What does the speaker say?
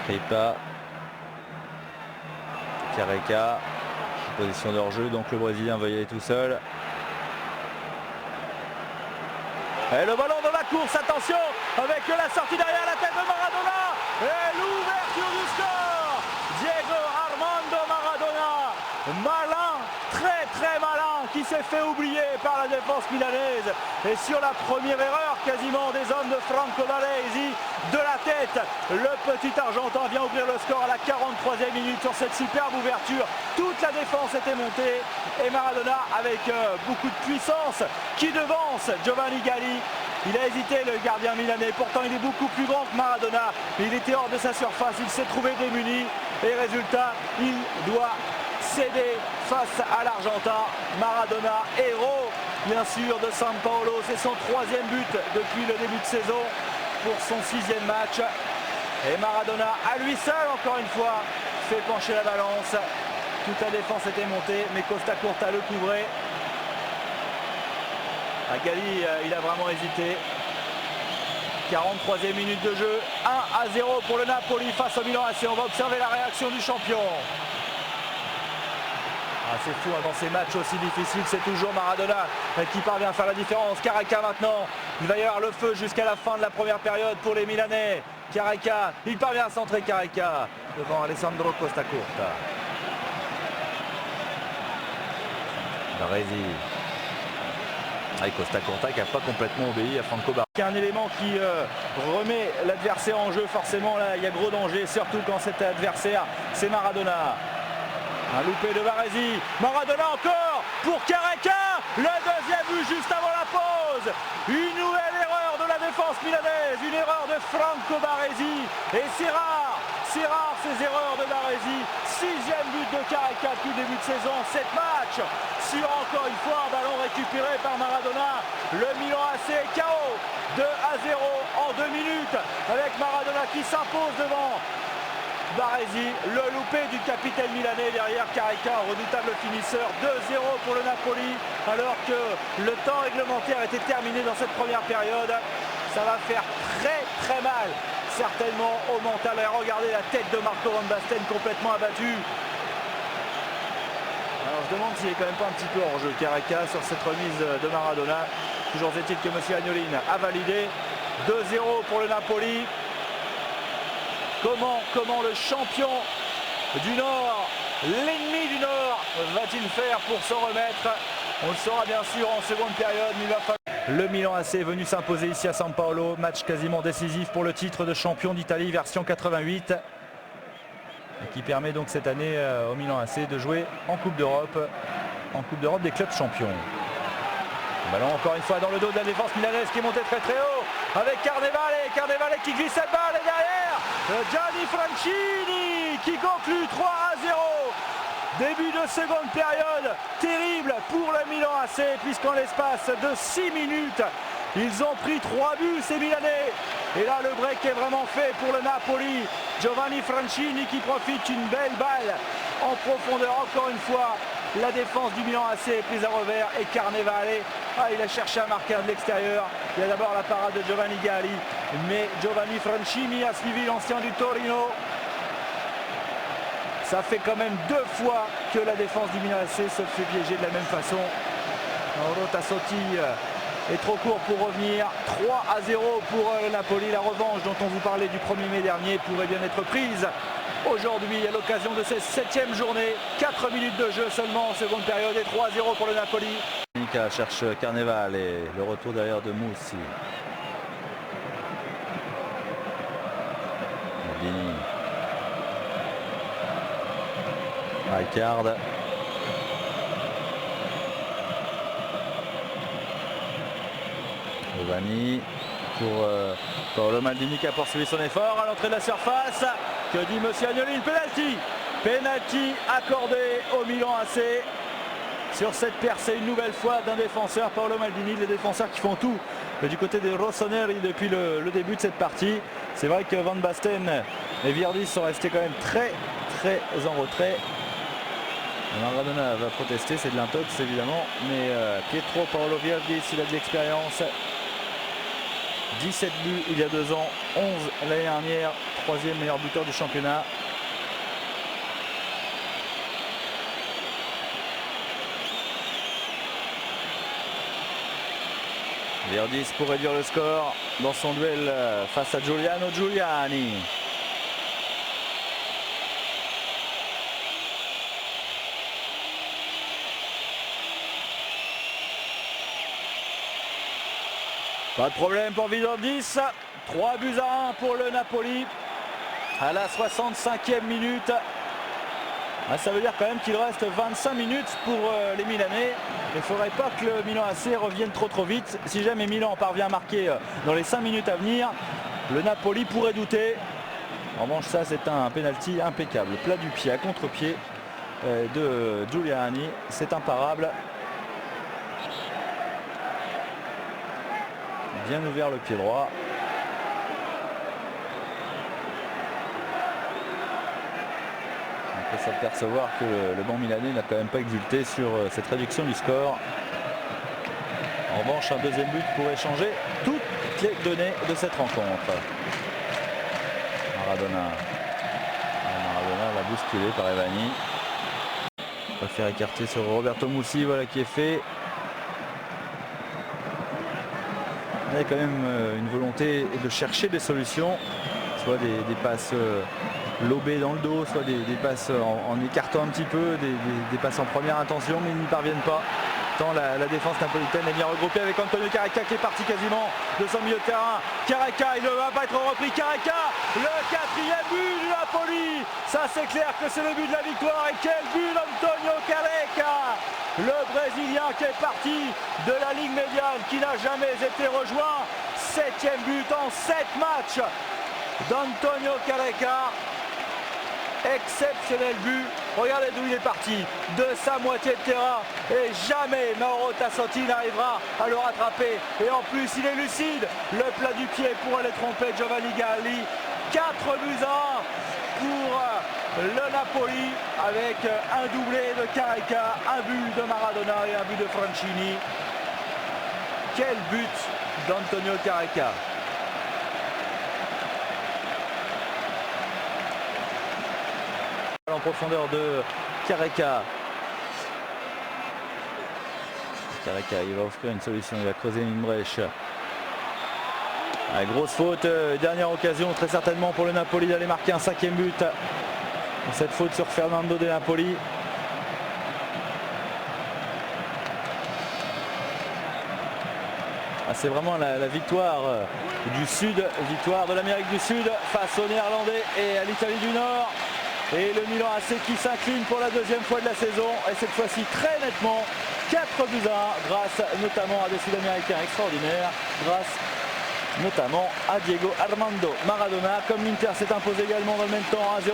Kripa, Careca, position de hors-jeu, donc le Brésilien va y aller tout seul. Et le ballon de la course, attention, avec la sortie derrière la tête de Maradona et l'ouverture du score. Diego Armando Maradona, malin, très malin, qui s'est fait oublier par la défense milanaise. Et sur la première erreur quasiment des hommes de Franco Baresi, de la tête, le petit Argentin vient ouvrir le score à la 43e minute sur cette superbe ouverture. Toute la défense était montée et Maradona avec beaucoup de puissance qui devance Giovanni Galli. Il a hésité, le gardien milanais, pourtant il est beaucoup plus grand que Maradona. Il était hors de sa surface, il s'est trouvé démuni et résultat, il doit céder face à l'Argentin. Maradona, héros bien sûr de São Paulo, c'est son 3e but depuis le début de saison pour son 6e match. Et Maradona, à lui seul encore une fois, fait pencher la balance. Toute la défense était montée, mais Costa Curta le couvrait. Galli, il a vraiment hésité. 43e minute de jeu, 1-0 pour le Napoli face au Milan AC. On va observer la réaction du champion. C'est fou, dans ces matchs aussi difficiles, c'est toujours Maradona qui parvient à faire la différence. Careca maintenant, il va y avoir le feu jusqu'à la fin de la première période pour les Milanais. Careca, il parvient à centrer Careca devant Alessandro Costa Curta. Baresi. Costa Curta qui n'a pas complètement obéi à Franco Baresi. Un élément qui remet l'adversaire en jeu, forcément là il y a gros danger, surtout quand cet adversaire c'est Maradona. Un loupé de Baresi, Maradona encore pour Careca, le 2e but juste avant la pause. Une nouvelle erreur de la défense milanaise, une erreur de Franco Baresi. Et c'est rare ces erreurs de Baresi. 6e but de Careca depuis le début de saison, 7 matchs. Sur encore une fois un ballon récupéré par Maradona. Le Milan AC KO 2-0 en 2 minutes avec Maradona qui s'impose devant Baresi, le loupé du capitaine milanais derrière Careca, redoutable finisseur. 2-0 pour le Napoli alors que le temps réglementaire était terminé dans cette première période. Ça va faire très mal certainement au mental. Et regardez la tête de Marco Van Basten complètement abattue. Alors je demande s'il est quand même pas un petit peu hors jeu Careca sur cette remise de Maradona. Toujours est-il que M. Agnolin a validé. 2-0 pour le Napoli. Comment le champion du Nord, l'ennemi du Nord, va-t-il faire pour s'en remettre? On le saura bien sûr en seconde période. Le Milan AC est venu s'imposer ici à São Paulo. Match quasiment décisif pour le titre de champion d'Italie version 88. Et qui permet donc cette année au Milan AC de jouer en Coupe d'Europe des clubs champions. Le ballon encore une fois dans le dos de la défense milanaise qui est montée très haut avec Carnevale qui glisse cette balle et derrière Gianni Francini qui conclut 3-0. Début de seconde période terrible pour le Milan AC puisqu'en l'espace de 6 minutes ils ont pris 3 buts ces Milanais. Et là le break est vraiment fait pour le Napoli. Giovanni Francini qui profite une belle balle en profondeur encore une fois. La défense du Milan AC est prise à revers et Carnevale, il a cherché à marquer de l'extérieur. Il y a d'abord la parade de Giovanni Galli, mais Giovanni Francini a suivi l'ancien du Torino. Ça fait quand même 2 fois que la défense du Milan AC se fait piéger de la même façon. Tassotti est trop court pour revenir. 3-0 pour le Napoli. La revanche dont on vous parlait du 1er mai dernier pourrait bien être prise aujourd'hui à l'occasion de cette 7e journée. 4 minutes de jeu seulement en seconde période et 3-0 pour le Napoli. Nika cherche Carnevale et le retour derrière de Moussi. Maldini. Rijkaard. Giovanni pour Paolo Maldini qui a poursuivi son effort à l'entrée de la surface. Que dit Monsieur Agnolin? Penalty accordé au Milan AC sur cette percée une nouvelle fois d'un défenseur, Paolo Maldini. Les défenseurs qui font tout du côté des Rossoneri depuis le début de cette partie. C'est vrai que Van Basten et Virdis sont restés quand même très en retrait. Maradona va protester, c'est de l'intox évidemment, mais Pietro Paolo Virdis, il a de l'expérience. 17 buts il y a 2 ans, 11 l'année dernière, 3e meilleur buteur du championnat. Verdis pour réduire le score dans son duel face à Giuliano Giuliani. Pas de problème pour Vidordis. 3 buts à 1 pour le Napoli à la 65e minute. Ça veut dire quand même qu'il reste 25 minutes pour les Milanais. Il ne faudrait pas que le Milan AC revienne trop vite. Si jamais Milan parvient à marquer dans les 5 minutes à venir, le Napoli pourrait douter. En revanche, ça c'est un penalty impeccable. Plat du pied à contre-pied de Giuliani. C'est imparable. Bien ouvert le pied droit. On peut s'apercevoir que le banc milanais n'a quand même pas exulté sur cette réduction du score. En revanche, un deuxième but pourrait changer toutes les données de cette rencontre. Maradona l'a bousculé par Evani. On va faire écarter sur Roberto Musi, voilà qui est fait. Il y a quand même une volonté de chercher des solutions, soit des passes lobées dans le dos, soit des passes en écartant un petit peu, des passes en première intention, mais ils n'y parviennent pas. Tant la défense napolitaine est bien regroupée avec Antonio Caraca qui est parti quasiment de son milieu de terrain. Caraca, il ne va pas être repris. Caraca, le 4e but du Napoli. Ça c'est clair que c'est le but de la victoire. Et quel but d'Antonio Caraca, le Brésilien qui est parti de la Ligue médiane, qui n'a jamais été rejoint. 7e but en 7 matchs d'Antonio Caraca. Exceptionnel but. Regardez d'où il est parti, de sa moitié de terrain, et jamais Mauro Tassotti n'arrivera à le rattraper. Et en plus il est lucide, le plat du pied pour aller tromper Giovanni Galli. 4 buts à 1 pour le Napoli, avec un doublé de Caraca, un but de Maradona et un but de Francini. Quel but d'Antonio Caraca. En profondeur de Caraca. Caraca, il va offrir une solution, il va creuser une brèche. Grosse faute, dernière occasion très certainement pour le Napoli d'aller marquer un 5e but. Cette faute sur Fernando De Napoli. C'est vraiment la victoire du Sud, victoire de l'Amérique du Sud face aux Néerlandais et à l'Italie du Nord. Et le Milan AC qui s'incline pour la 2e fois de la saison, et cette fois-ci très nettement, 4 buts à 1, grâce notamment à des Sud-Américains extraordinaires, grâce notamment à Diego Armando Maradona. Comme l'Inter s'est imposé également dans le même temps 1-0.